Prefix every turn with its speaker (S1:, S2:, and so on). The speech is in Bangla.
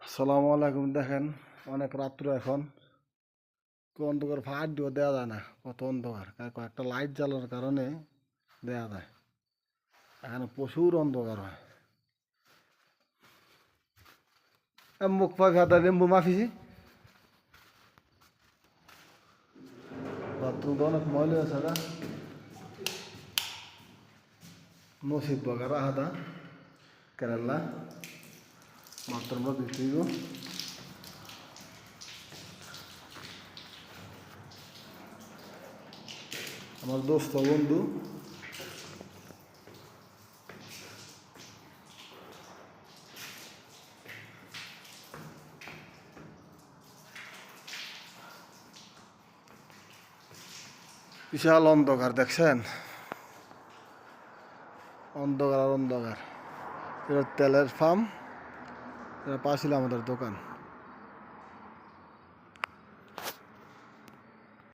S1: আসসালামু আলাইকুম। দেখেন অনেক রাত্র এখন, অন্ধকার ফাঁক দিয়ে দেওয়া যায় না, কত অন্ধকার। কয়েকটা লাইট জ্বালানোর কারণে দেওয়া যায়। এখানে প্রচুর অন্ধকার হয়। মুখ পা ভেদা লেম্বু মাফিছি, বাথরুমটা অনেক ময়লা আছে। না নসিব বগারা হাদা কেরালা বাথরুমটা দিতে দিব। আমার দোস্ত বন্ধু বিশাল অন্ধকার দেখছেন, অন্ধকার আর অন্ধকার। এটা তেলের ফার্ম, এটা পাশে আমাদের দোকান।